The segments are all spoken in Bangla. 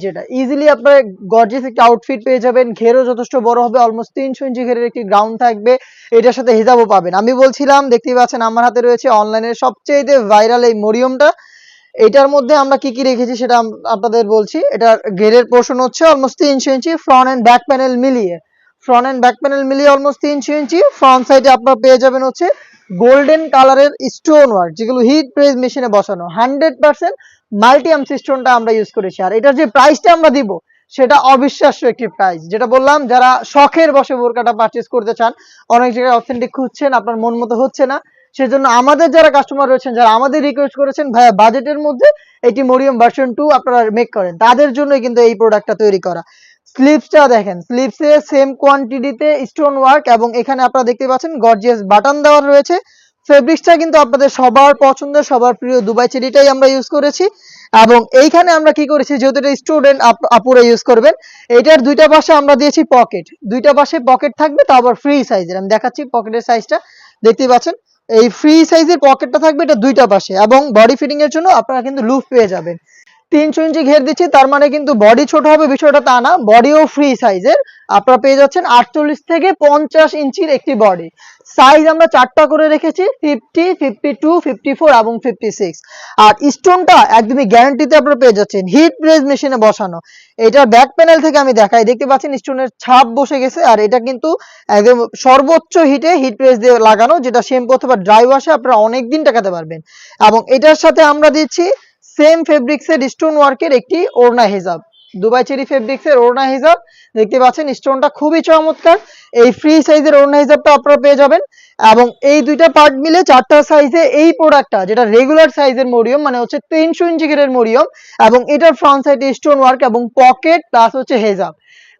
যেটা ইজিলি আপনারা গর্জিয়াস একটা আউটফিট পেয়ে যাবেন। ঘেরও যথেষ্ট বড় হবে, অলমোস্ট 300 ইঞ্চি ঘেরের একটি গ্রাউন্ড থাকবে। এটার সাথে হিজাবও পাবেন। আমি বলছিলাম, দেখতেই পাচ্ছেন আমার হাতে রয়েছে অনলাইনের সবচেয়ে ভাইরাল এই মরিয়মটা। এটার মধ্যে আমরা কি কি রেখেছি সেটা আপনাদের বলছি। এটার ঘেরের পোর্শন হচ্ছে অলমোস্ট 300 ইঞ্চি, ফ্রন্ট এন্ড ব্যাক প্যানেল মিলিয়ে অলমোস্ট 300 ইঞ্চি। ফ্রন্ট সাইডে আপনারা পেয়ে যাবেন হচ্ছে গোল্ডেন কালারের স্টোন ওয়ার্ক, যেগুলো হিট প্রেস মেশিনে বসানো 100% মাল্টি আর্মস স্টোনটা আমরা ইউজ করেছি। আর এটার যে প্রাইসটা আমরা দিব সেটা অবিশ্বাস্য একটি প্রাইস। যেটা বললাম, যারা শখের বসে বোরকাটা পারচেজ করতে চান, অনেক জায়গায় অথেন্টিক খুঁজছেন, আপনার মন মতো হচ্ছে না, সেজন্য আমাদের যারা কাস্টমার রয়েছেন, যারা আমাদের রিকোয়েস্ট করেছেন ভাইয়া বাজেটের মধ্যে এটি মরিয়ম ভার্সন 2 আপনারা মেক করেন, তাদের জন্যই কিন্তু এই প্রোডাক্টটা তৈরি করা। স্লিভসটা দেখেন, স্লিভসে সেম কোয়ান্টিটিতে স্টোন ওয়ার্ক এবং এখানে আপনারা দেখতে পাচ্ছেন গর্জিয়াস বাটন দেওয়া রয়েছে। ফেব্রিক্সটা কিন্তু আপনাদের সবার পছন্দের, সবার প্রিয় দুবাই চেরিটাই আমরা ইউজ করেছি। এবং এইখানে আমরা কি করেছি, যেহেতু এটা স্টুডেন্ট আপুরা ইউজ করবেন, এটার দুইটা পাশে আমরা দিয়েছি পকেট। দুইটা পাশে পকেট থাকবে, তা আবার ফ্রি সাইজের। আমি দেখাচ্ছি পকেটের সাইজটা, দেখতেই পাচ্ছেন এই ফ্রি সাইজের পকেটটা থাকবে এটা দুইটা পাশে। এবং বডি ফিটিং এর জন্য আপনারা কিন্তু লুপ পেয়ে যাবেন। 300 ইঞ্চি ঘের দিচ্ছি, তার মানে কিন্তু বডি ছোট হবে বিষয়টা তা না, বডিও ফ্রি সাইজের। আপনারা পেয়ে যাচ্ছেন 48 থেকে 50 ইঞ্চির একটি বডি। সাইজ আমরা চারটা করে রেখেছি, 50, 52, 54 এবং 56। আর স্টোনটা একদমই গ্যারান্টিতে আপনারা পেয়ে যাচ্ছেন, হিট প্রেস মেশিনে বসানো। এটার ব্যাক প্যানেল থেকে আমি দেখাই, দেখতে পাচ্ছেন স্টোনের ছাপ বসে গেছে। আর এটা কিন্তু একদম সর্বোচ্চ হিটে হিট প্রেস দিয়ে লাগানো, যেটা শ্যাম্পু অথবা ড্রাই ওয়াশে আপনারা অনেকদিন টাকাতে পারবেন। এবং এটার সাথে আমরা দিচ্ছি সেম ফেব্রিক্সের স্টোন ওয়ার্কের একটি ওড়না হিজাব, দুবাই চেরি ফেব্রিক্সের ওড়না হিজাব। দেখতে পাচ্ছেন স্টোনটা খুবই চমৎকার। এই ফ্রি সাইজের ওড়না হিজাবটা আপনারা পেয়ে যাবেন। এবং এই দুইটা পার্ট মিলে চারটা সাইজে এই প্রোডাক্টটা, যেটা রেগুলার সাইজের মরিয়ম, মানে হচ্ছে 300 ইঞ্চি ঘেরের মরিয়ম, এবং এটার ফ্রন্ট সাইডে স্টোন ওয়ার্ক এবং পকেট প্লাস হচ্ছে হেজাব,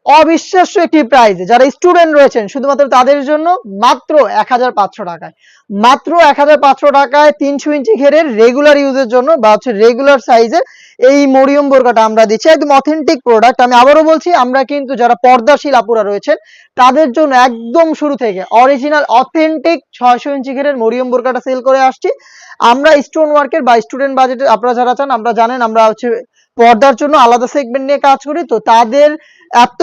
অবিশ্বাস্য একটি প্রাইসে। যারা স্টুডেন্ট রয়েছেন শুধুমাত্র তাদের জন্য মাত্র 1500 টাকায়, মাত্র 1500 টাকায় 300 ইঞ্চি ঘেরের রেগুলার ইউজের জন্য বা হচ্ছে রেগুলার সাইজের এই মরিয়ম বোরকাটা আমরা দিচ্ছি। একদম অথেন্টিক প্রোডাক্ট। আমি আবারও বলছি, আমরা কিন্তু যারা পর্দাশীল আপুরা রয়েছেন তাদের জন্য একদম শুরু থেকে অরিজিনাল অথেন্টিক 600 ইঞ্চি ঘেরের মরিয়ম বোরকাটা সেল করে আসছি। আমরা স্টোন ওয়ার্কের বা স্টুডেন্ট বাজেটে আপনারা যারা চান, আমরা জানেন আমরা হচ্ছে পর্দার জন্য আলাদা সেগমেন্ট নিয়ে কাজ করি, তো তাদের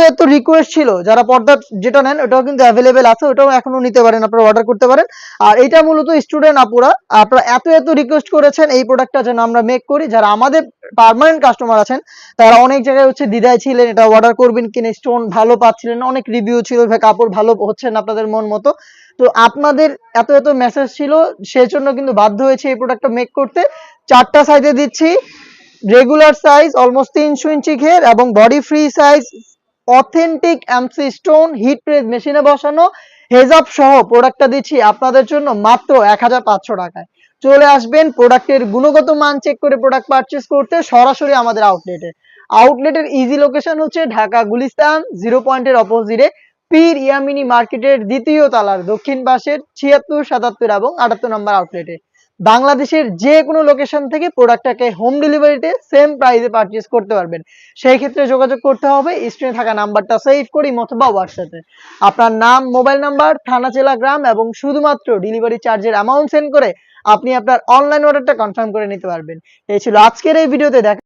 এত রিকোয়েস্ট ছিল, যারা পর্দা যেটা নেন ওটাও কিন্তু অ্যাভেলেবেল আছে, ওটাও এখনো নিতে পারেন, আপনারা অর্ডার করতে পারেন। আর এটা মূলত স্টুডেন্ট আপুরা আপনারা এত রিকোয়েস্ট করেছেন এই প্রোডাক্টটা যেন আমরা মেক করি। যারা আমাদের পার্মানেন্ট কাস্টমার আছেন তারা অনেক জায়গায় হচ্ছে দ্বিধায় ছিলেন, এটা অর্ডার করবেন কিনা, স্টোন ভালো পাচ্ছিলেন না, অনেক রিভিউ ছিল, কাপড় ভালো হচ্ছে না আপনাদের মন মতো। তো আপনাদের এত মেসেজ ছিল, সেজন্য কিন্তু বাধ্য হয়েছে এই প্রোডাক্টটা মেক করতে। চারটা সাইজে দিচ্ছি, রেগুলার সাইজ অলমোস্ট 300 ইঞ্চি ঘের এবং body free size, authentic MC stone hit press মেশিনে বসানো, হেজাব সহ প্রোডাক্টটা দিচ্ছি আপনাদের জন্য মাত্র 1500 টাকায়। চলে আসবেন প্রোডাক্টের গুণগত মান চেক করে প্রোডাক্ট পারচেজ করতে সরাসরি আমাদের আউটলেটের ইজি লোকেশন হচ্ছে ঢাকা গুলিস্তান 0 পয়েন্টের অপোজিটে পীর ইয়ামিনী মার্কেটের দ্বিতীয় তলার দক্ষিণ পাশের 76, 77 এবং 78 নম্বর আউটলেটে। বাংলাদেশের যে কোনো লোকেশন থেকে প্রোডাক্টটাকে হোম ডেলিভারিতে সেম প্রাইসে পারচেজ করতে পারবেন। সেই ক্ষেত্রে যোগাযোগ করতে হবে স্ক্রিনে থাকা নাম্বারটা সেভ করি অথবা হোয়াটসঅ্যাপে আপনার নাম, মোবাইল নাম্বার, থানা, জেলা, গ্রাম এবং শুধুমাত্র ডেলিভারি চার্জের অ্যামাউন্ট সেন্ড করে আপনি আপনার অনলাইন অর্ডারটা কনফার্ম করে নিতে পারবেন। এই ছিল আজকের এই ভিডিওতে দেখা।